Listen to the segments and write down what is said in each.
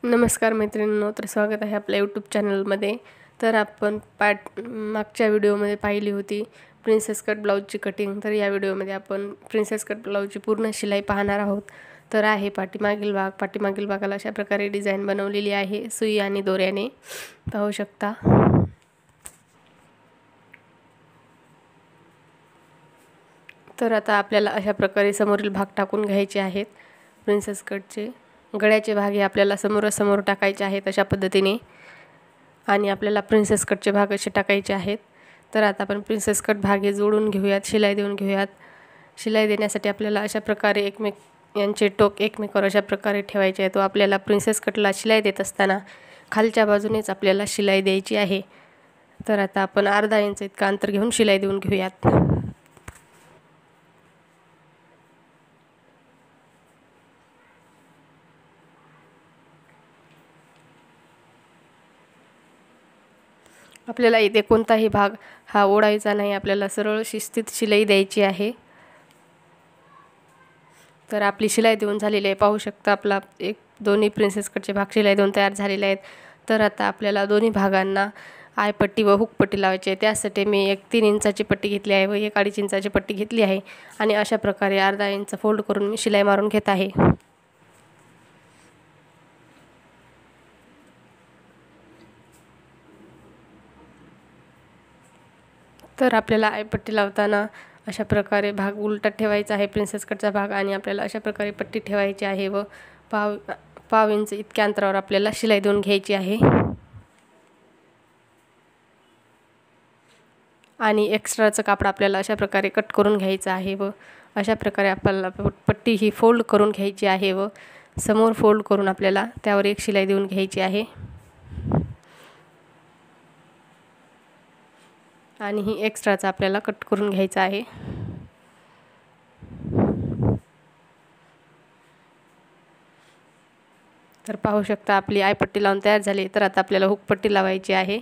नमस्कार मैत्रिणींनो, तर स्वागत आहे आपल्या यूट्यूब चॅनलमध्ये। तर आपण मागच्या व्हिडिओमध्ये पाहिली होती प्रिन्सेस कट ब्लाऊजची कटिंग। तर या व्हिडिओमध्ये आपण प्रिन्सेस कट ब्लाऊजची पूर्ण शिलाई पाहणार आहोत। तर आहे पाठीमागील भागाला अशा प्रकारे डिझाइन बनवलेली आहे सुई आणि दोऱ्याने, पाहू शकता। तर आता आपल्याला अशा प्रकारे समोरील भाग टाकून घ्यायचे आहेत। प्रिन्सेस कटचे गळ्याचे भाग हे आपल्याला समोरासमोर टाकायचे आहेत अशा पद्धतीने, आणि आपल्याला प्रिन्सेस कटचे भाग असे टाकायचे आहेत। तर आता आपण प्रिन्सेस कट भाग हे जोडून घेऊयात, शिलाई देऊन घेऊयात। शिलाई देण्यासाठी आपल्याला अशा प्रकारे यांचे टोक एकमेकावर अशा प्रकारे ठेवायचे आहे। तो आपल्याला प्रिन्सेस कटला शिलाई देत असताना खालच्या बाजूनेच आपल्याला शिलाई द्यायची आहे। तर आता आपण अर्धा इंच इतका अंतर घेऊन शिलाई देऊन घेऊयात। आपल्याला इथे कोणताही भाग हा ओढायचा नाही, आपल्याला सरळ शिस्तीत शिलाई द्यायची आहे। तर आपली शिलाई देऊन झालेली आहे, पाहू शकता। आपला दोन्ही प्रिन्सेस कटचे भाग शिलाई देऊन तयार झालेले आहेत। तर आता आपल्याला दोन्ही भागांना आयपट्टी व हुक पट्टी लावायची आहे। त्यासाठी मी एक 3 इंचाची पट्टी घेतली आहे व एक 2.5 इंचाची पट्टी घेतली आहे, आणि अशा प्रकारे अर्धा इंच फोल्ड करून मी शिलाई मारून घेत आहे। तर आपल्याला आयपट्टी लावताना अशा प्रकारे भाग उलटा ठेवायचा आहे, प्रिन्सेस कटचा भाग, आणि आपल्याला अशा प्रकारे पट्टी ठेवायची आहे व पाव इंच इतक्या अंतरावर आपल्याला शिलाई देऊन घ्यायची आहे। आणि एक्स्ट्राचं कापड आपल्याला अशा प्रकारे कट करून घ्यायचं आहे व अशा प्रकारे आपल्याला पट्टी ही फोल्ड करून घ्यायची आहे व समोर फोल्ड करून आपल्याला त्यावर एक शिलाई देऊन घ्यायची आहे। आणि ही एक्स्ट्राचा आपल्याला कट करून घ्यायचा आहे। तर पाहू शकता आपली आयपट्टी लावून तयार झाली। तर आता आपल्याला हुक पट्टी लावायची आहे।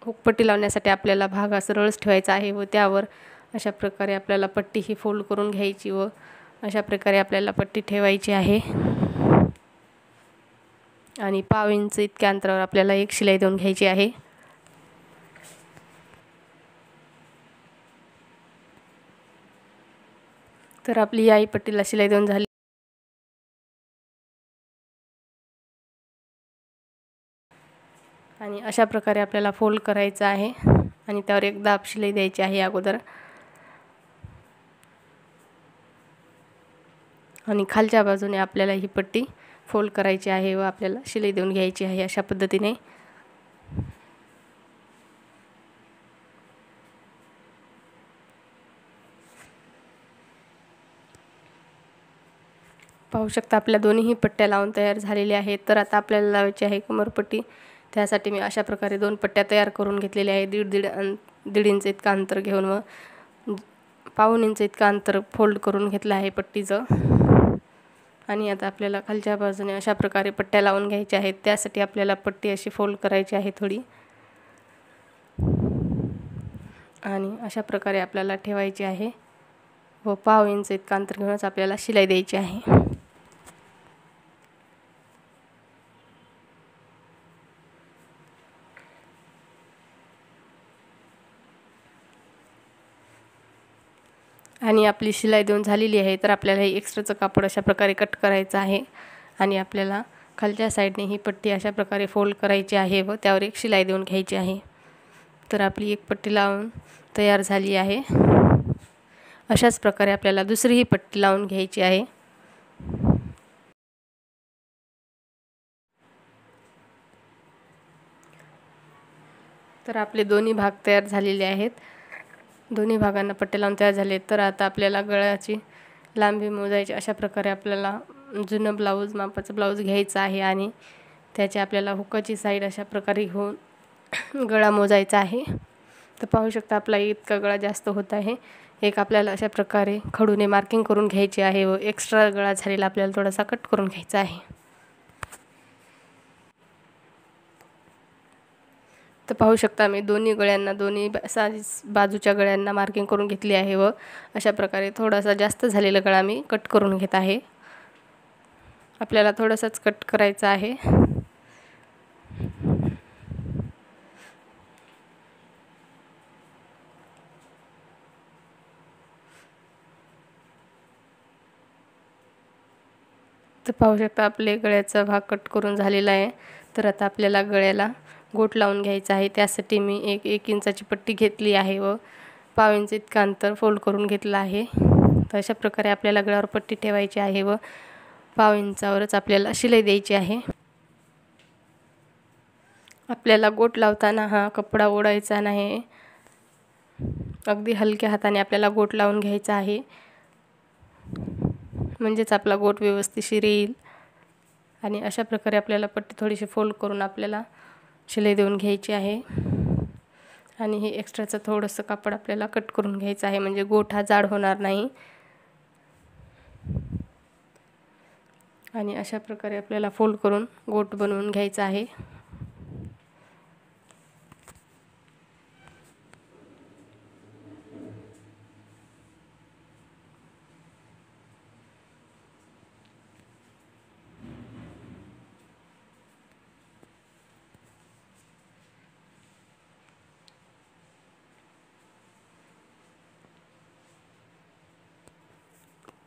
हुक पट्टी लावण्यासाठी आपल्याला भाग सरळच ठेवायचा आहे व त्यावर अशा प्रकारे आपल्याला पट्टी ही फोल्ड करून घ्यायची व अशा प्रकारे आपल्याला पट्टी ठेवायची आहे। आणि पाव इंच इतक्या अंतरावर आपल्याला एक शिलाई देऊन घ्यायची आहे। तर आपली या पट्टीला शिलाई देऊन झाली। आणि अशा प्रकारे आपल्याला फोल्ड करायचं आहे आणि त्यावर एक दाब शिलाई द्यायची आहे अगोदर, आणि खालच्या बाजूने आपल्याला ही पट्टी फोल्ड करायची आहे व आपल्याला शिलाई देऊन घ्यायची आहे अशा पद्धतीने। पाहू शकता आपल्या दोन्ही पट्ट्या लावून तयार झालेल्या आहेत। तर आता आपल्याला लावायची आहे कमरपट्टी। त्यासाठी मी अशा प्रकारे 2 पट्ट्या तयार करून घेतलेल्या आहे। दीड इंच इतका अंतर घेऊन व पाऊण इंच इतका अंतर फोल्ड करून घेतलं आहे पट्टीचं। आणि आता आपल्याला खालच्या बाजूने अशा प्रकारे पट्ट्या लावून घ्यायच्या आहेत। त्यासाठी आपल्याला पट्टी अशी फोल्ड करायची आहे थोडी, आणि अशा प्रकारे आपल्याला ठेवायची आहे व पाव इंच इतका अंतर घेऊनच आपल्याला शिलाई द्यायची आहे। आणि आपली शिलाई देऊन झालेली आहे। तर आपल्याला हे एक्स्ट्राचं कापड अशा प्रकारे कट करायचं आहे, आणि आपल्याला खालच्या साईडने ही पट्टी अशा प्रकारे फोल्ड करायची आहे व त्यावर एक शिलाई देऊन घ्यायची आहे। तर आपली एक पट्टी लावून तयार झाली आहे। अशाच प्रकारे आपल्याला दुसरीही पट्टी लावून घ्यायची आहे। तर आपले दोन्ही भाग तयार झालेले आहेत। दोन्ही भागांना पट्टे लावून तयार झाले। तर आता आपल्याला गळ्याची लांबी मोजायची। अशा प्रकारे आपल्याला जुनं ब्लाऊज मापाचं ब्लाऊज घ्यायचं आहे, आणि त्याची आपल्याला हुकाची साईड अशा प्रकारे घेऊन गळा मोजायचा आहे। तर पाहू शकता आपला इतका गळा जास्त होत आहे। एक आपल्याला अशा प्रकारे खडूने मार्किंग करून घ्यायची आहे व एक्स्ट्रा गळा झालेला आपल्याला थोडासा कट करून घ्यायचा आहे। तर पाहू शकता मी दोन्ही बाजूच्या गळ्यांना मार्किंग करून घेतली आहे व अशा प्रकारे थोडासा जास्त झालेला गळा मी कट करून घेत आहे। आपल्याला थोडासाच कट करायचा आहे. तर पाहू शकता आपले गळ्याचा भाग कट करून झालेला आहे. तर आता आपल्याला गळ्याला गोट लावून घ्यायचा आहे. त्यासाठी मी एक इंचाची पट्टी घेतली आहे व पाव इंच इतका अंतर फोल्ड करून घेतला आहे. तर अशा प्रकारे आपल्याला गळ्यावर पट्टी ठेवायची आहे व पाव इंचावरच आपल्याला शिलाई द्यायची आहे. आपल्याला गोट लावताना हा कपडा ओढायचा नाही. अगदी हलक्या हाताने आपल्याला गोट लावून घ्यायचा आहे, म्हणजेच आपला गोट व्यवस्थित येईल. आणि अशा प्रकारे आपल्याला पट्टी थोडीशी फोल्ड करून आपल्याला शिलाई देऊन घ्यायची आहे. आणि हे एक्स्ट्राचं थोडंसं कापड आपल्याला कट करून घ्यायचं आहे, म्हणजे गोट हा जाड होणार नाही. आणि अशा प्रकारे आपल्याला फोल्ड करून गोट बनवून घ्यायचा आहे.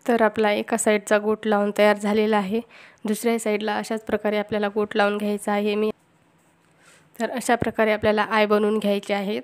तर आपला एका साईडचा गोट लावून तयार झालेला आहे. दुसऱ्या साईडला अशाच प्रकारे आपल्याला गोट लावून घ्यायचा आहे. तर अशा प्रकारे आपल्याला आय बनवून घ्यायचे आहेत.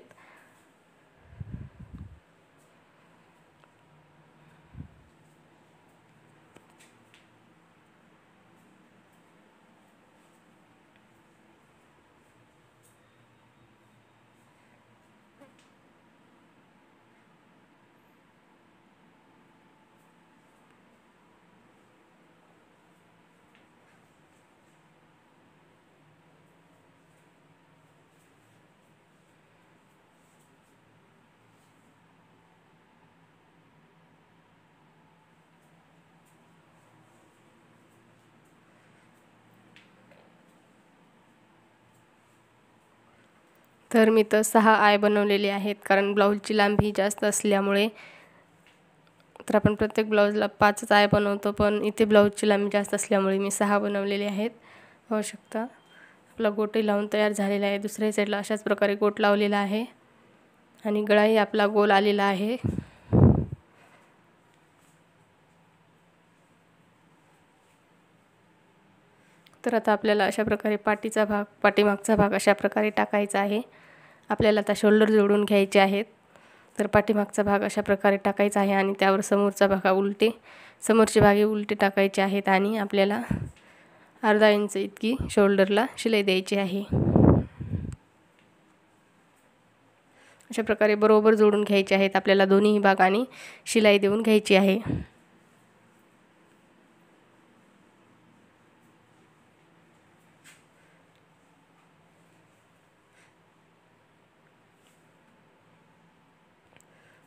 तर मी 6 आय बनवलेले आहेत, कारण ब्लाऊजची लांबी जास्त असल्यामुळे. तर आपण प्रत्येक ब्लाऊजला 5च आय बनवतो, पण इथे ब्लाऊजची लांबी जास्त असल्यामुळे मी 6 बनवलेले आहेत. पाहू शकता आपला गोटही लावून तयार झालेला आहे. दुसऱ्या साईडला अशाच प्रकारे गोट लावलेला आहे आणि गळाही आपला गोल आलेला आहे. तर आता आपल्याला अशा प्रकारे पाठीमागचा भाग अशा प्रकारे टाकायचा आहे. आपल्याला आता शोल्डर जोडून घ्यायचे आहेत. तर पाठीमागचा भाग अशा प्रकारे टाकायचा आहे आणि त्यावर समोरचा समोरचे भाग उलटे टाकायचे आहेत आणि आपल्याला अर्धा इंच इतकी शोल्डरला शिलाई द्यायची आहे. अशा प्रकारे बरोबर जोडून घ्यायचे आहेत. आपल्याला दोन्ही भागांनी शिलाई देऊन घ्यायची आहे.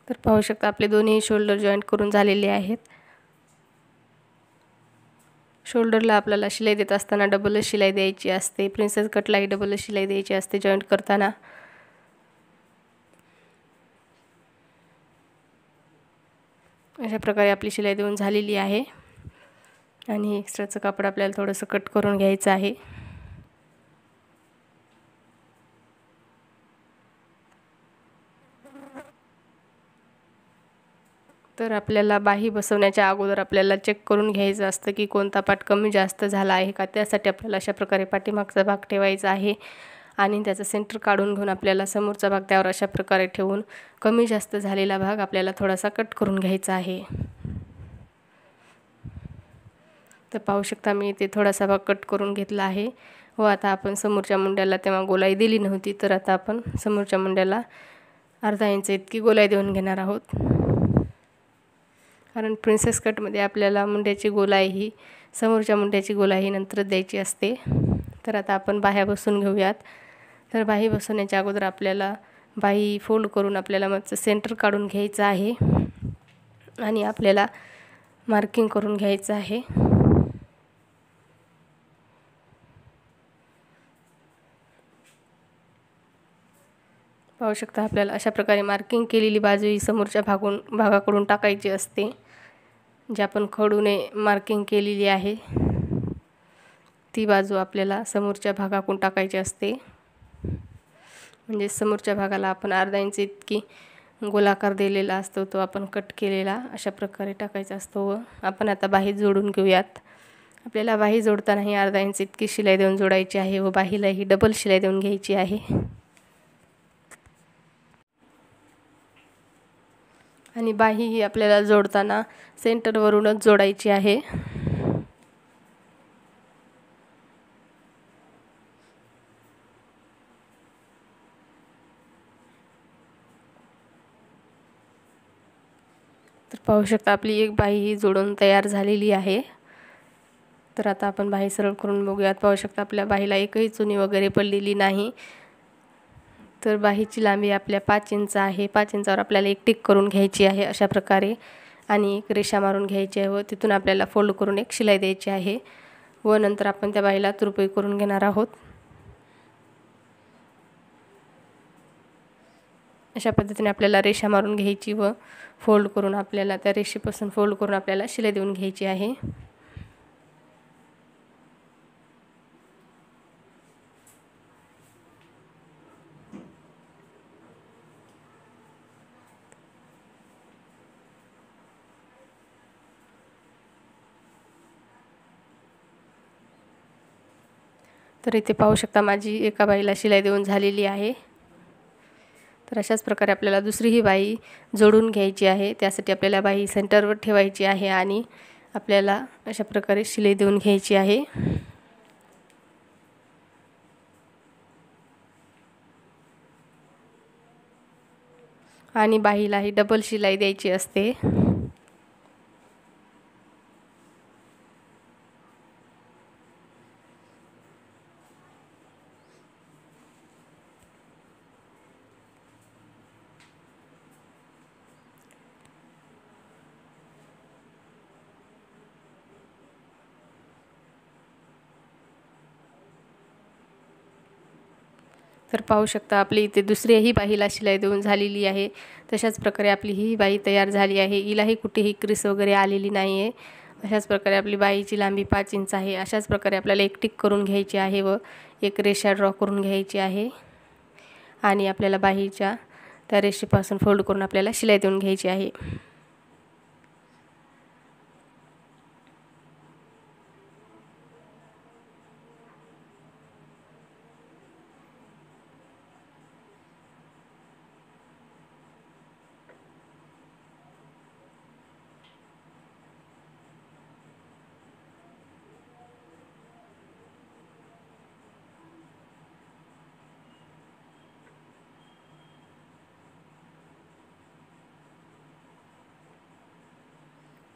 तर पाहू शकता आपले दोन्ही शोल्डर जॉईंट करून झालेले आहेत. शोल्डरला आपल्याला शिलाई देत असताना डबलच शिलाई द्यायची असते. प्रिन्सेस कटलाही डबलच शिलाई द्यायची असते जॉईंट करताना. अशा प्रकारे आपली शिलाई देऊन झालेली आहे आणि एक्स्ट्राचं कापड आपल्याला थोडंसं कट करून घ्यायचं आहे. तर आपल्याला बाही बसवण्याच्या अगोदर आपल्याला चेक करून घ्यायचं असतं की कोणता पार्ट कमी जास्त झाला आहे का. त्यासाठी आपल्याला अशा प्रकारे पाठीमागचा भाग ठेवायचा आहे आणि त्याचा सेंटर काढून घेऊन आपल्याला समोरचा भाग त्यावर अशा प्रकारे ठेवून कमी जास्त झालेला भाग आपल्याला थोडासा कट करून घ्यायचा आहे. तर पाहू शकता मी इथे थोडासा भाग कट करून घेतला आहे व आता आपण समोरच्या मुंड्याला तेव्हा गोलाई दिली नव्हती, तर आता आपण समोरच्या मुंड्याला अर्धा इंच इतकी गोलाई देऊन घेणार आहोत. कारण प्रिन्सेस कटमध्ये आपल्याला मुंड्याची गोलाई समोरच्या मुंड्याची गोलाई नंतर द्यायची असते. तर आता आपण बाह्या बसवून घेऊयात. तर बाही बसवण्याच्या अगोदर आपल्याला बाही फोल्ड करून आपल्याला मग सेंटर काढून घ्यायचं आहे आणि आपल्याला मार्किंग करून घ्यायचं आहे. पाहू शकता आपल्याला अशा प्रकारे मार्किंग केलेली बाजू ही समोरच्या भागाकडून टाकायची असते, जे आपण खडूने मार्किंग केलेली आहे. ती बाजू आपल्याला समोरच्या भागाकडून टाकायची असते. म्हणजे समोरच्या भागाला आपण अर्धा इंच इतकी गोलाकार दिलेला असतो, तो आपण कट केलेला अशा प्रकारे टाकायचा असतो. व आपण आता बाही जोडून घेऊयात. आपल्याला बाही जोडतानाही अर्धा इंच इतकी शिलाई देऊन जोडायची आहे व बाहीलाही डबल शिलाई देऊन घ्यायची आहे. आणि बाही ही आपल्याला जोडताना सेंटरवरूनच जोडायची आहे. तर पाहू शकता आपली एक बाही ही जोडून तयार झालेली आहे. तर आता आपण बाही सरळ करून बघूयात. पाहू शकता आपल्या बाहीला एकही चुनी वगैरे पडलेली नाही. तर बाहीची लांबी आपल्या 5 इंच आहे. 5 इंचावर आपल्याला एक टिक करून घ्यायची आहे अशा प्रकारे, आणि एक रेषा मारून घ्यायची आहे व तिथून आपल्याला फोल्ड करून एक शिलाई द्यायची आहे व नंतर आपण त्या बाहीला तुरपई करून घेणार आहोत. अशा पद्धतीने आपल्याला रेषा मारून घ्यायची व फोल्ड करून आपल्याला त्या रेषेपासून फोल्ड करून आपल्याला शिलाई देऊन घ्यायची आहे. तर इथे पाहू शकता माझी एका बाहीला शिलाई देऊन झालेली आहे. तर अशाच प्रकारे आपल्याला दुसरीही बाही जोडून घ्यायची आहे. त्यासाठी आपल्याला बाही सेंटरवर ठेवायची आहे आणि आपल्याला अशा प्रकारे शिलाई देऊन घ्यायची आहे. आणि बाहीलाही डबल शिलाई द्यायची असते. तर पाहू शकता आपली इथे दुसऱ्याही बाहीला शिलाई देऊन झालेली आहे. तशाच प्रकारे आपली ही बाही तयार झाली आहे. हिलाही कुठेही क्रीस वगैरे आलेली नाही आहे. अशाच प्रकारे आपली बाहीची लांबी 5 इंच आहे. अशाच प्रकारे आपल्याला एक टिक करून घ्यायची आहे व एक रेषा ड्रॉ करून घ्यायची आहे आणि आपल्याला बाहीच्या त्या रेषेपासून फोल्ड करून आपल्याला शिलाई देऊन घ्यायची आहे.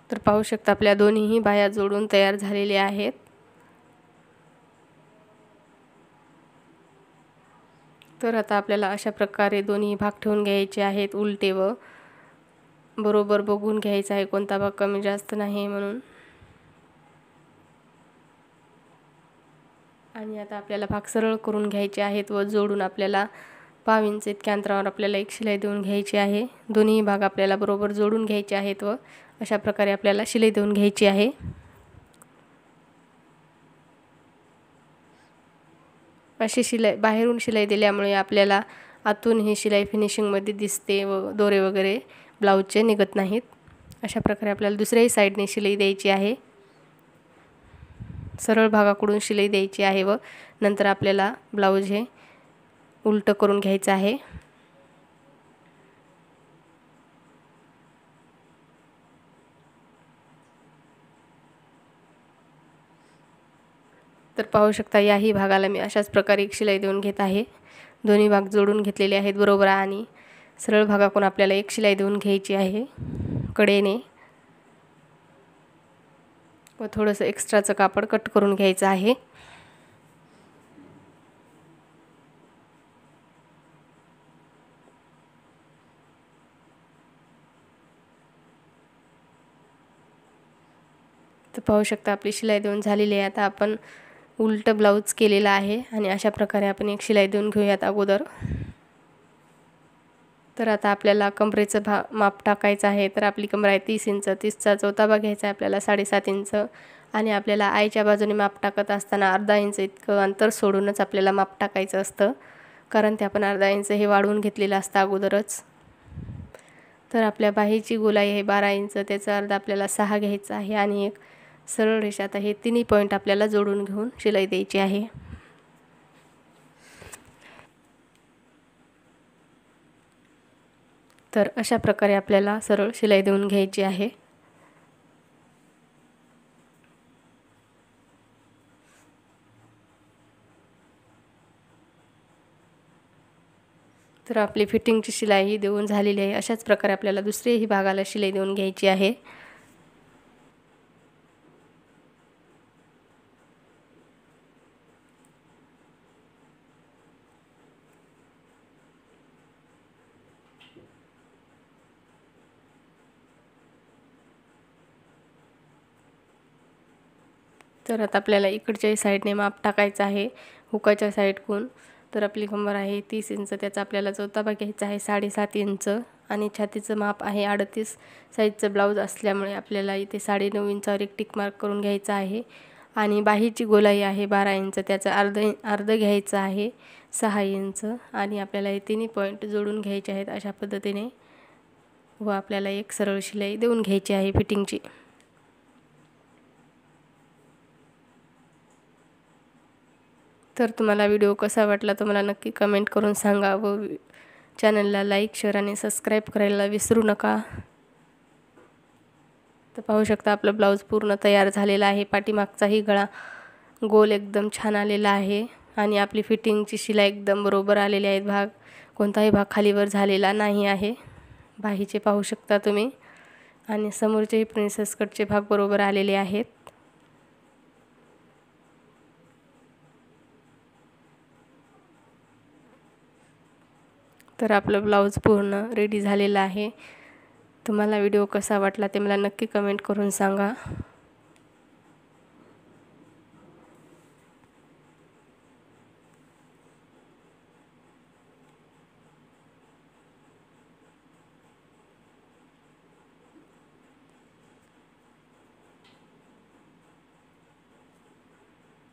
तर पाहू शकता आपल्या दोन्हीही बाह्या जोडून तयार झालेल्या आहेत. तर आता आपल्याला अशा प्रकारे दोन्ही भाग ठेवून घ्यायचे आहेत उलटे व बरोबर बघून घ्यायचा आहे कोणता भाग कमी जास्त नाही म्हणून. आणि आता आपल्याला भाग सरळ करून घ्यायचे आहेत व जोडून आपल्याला 5 इंच इतक्या अंतरावर आपल्याला एक शिलाई देऊन घ्यायची आहे. दोन्ही भाग आपल्याला बरोबर जोडून घ्यायचे आहेत व अशा प्रकारे आपल्याला शिलाई देऊन घ्यायची आहे. अशी शिलाई बाहेरून शिलाई दिल्यामुळे आपल्याला आतून ही शिलाई फिनिशिंगमध्ये दिसते व दोरे वगैरे ब्लाऊजचे निघत नाहीत. अशा प्रकारे आपल्याला दुसऱ्याही साईडने शिलाई द्यायची आहे. सरळ भागाकडून शिलाई द्यायची आहे व नंतर आपल्याला ब्लाऊज हे उलट करून घ्यायचं आहे. तर पाहू शकता याही भागाला मी अशाच प्रकारे एक शिलाई देऊन घेत आहे. दोन्ही भाग जोडून घेतलेले आहेत बरोबर आणि सरळ भागाकडून आपल्याला एक शिलाई देऊन घ्यायची आहे कडेने व थोडंसं एक्स्ट्राचं कापड कट करून घ्यायचं आहे. तर पाहू शकता आपली शिलाई देऊन झालेली आहे. आता आपण उलट ब्लाऊज केलेला आहे आणि अशा प्रकारे आपण एक शिलाई देऊन घेऊयात अगोदर. तर आता आपल्याला कमरेचं माप टाकायचं आहे. तर आपली कमर आहे 30 इंच, 30चा चौथा भाग घ्यायचा आहे आपल्याला 7.5 इंच आणि आपल्याला आईच्या बाजूने माप टाकत असताना अर्धा इंच इतकं अंतर सोडूनच आपल्याला माप टाकायचं असतं, कारण ते आपण अर्धा इंच हे वाढवून घेतलेलं असतं अगोदरच. तर आपल्या बाहीची गोलाई आहे 12 इंच, त्याचा अर्धा आपल्याला 6 घ्यायचा आहे आणि एक सरळ रेषा आता हे तिन्ही पॉईंट आपल्याला जोडून घेऊन शिलाई द्यायची आहे. तर अशा प्रकारे आपल्याला सरळ शिलाई देऊन घ्यायची आहे. तर आपली फिटिंगची शिलाई ही देऊन झालेली आहे. अशाच प्रकारे आपल्याला दुसऱ्याही भागाला शिलाई देऊन घ्यायची आहे. तर आता आपल्याला इकडच्याही साईडने माप टाकायचं आहे हुकाच्या साईडकडून. तर आपली कंबर आहे 30 इंच, त्याचा आपल्याला चौथा भाग घ्यायचा आहे 7.5 इंच आणि छातीचं माप आहे 38. साईजचं ब्लाऊज असल्यामुळे आपल्याला इथे 9.5 इंचावर एक टिक मार्क करून घ्यायचा आहे. आणि बाहीची गोलाई आहे 12 इंच, त्याचं अर्ध घ्यायचं आहे 6 इंच आणि आपल्याला हे तिन्ही पॉईंट जोडून घ्यायचे आहेत अशा पद्धतीने व आपल्याला एक सरळ शिलाई देऊन घ्यायची आहे फिटिंगची. तर तुम्हाला व्हिडिओ कसा वाटला तो मला नक्की कमेंट करून सांगा व चॅनलला लाईक, शेअर आणि सबस्क्राईब करायला विसरू नका. तर पाहू शकता आपलं ब्लाऊज पूर्ण तयार झालेला आहे. पाठीमागचाही गळा गोल एकदम छान आलेला आहे आणि आपली फिटिंगची शिलाई एकदम बरोबर आलेली आहे. भाग कोणताही भाग खालीवर झालेला नाही आहे. बाहीचे पाहू शकता तुम्ही आणि समोरचेही प्रिन्सेस कटचे भाग बरोबर आलेले आहेत. तर आपलं ब्लाऊज पूर्ण रेडी झालेलं आहे. तुम्हाला व्हिडिओ कसा वाटला ते मला नक्की कमेंट करून सांगा.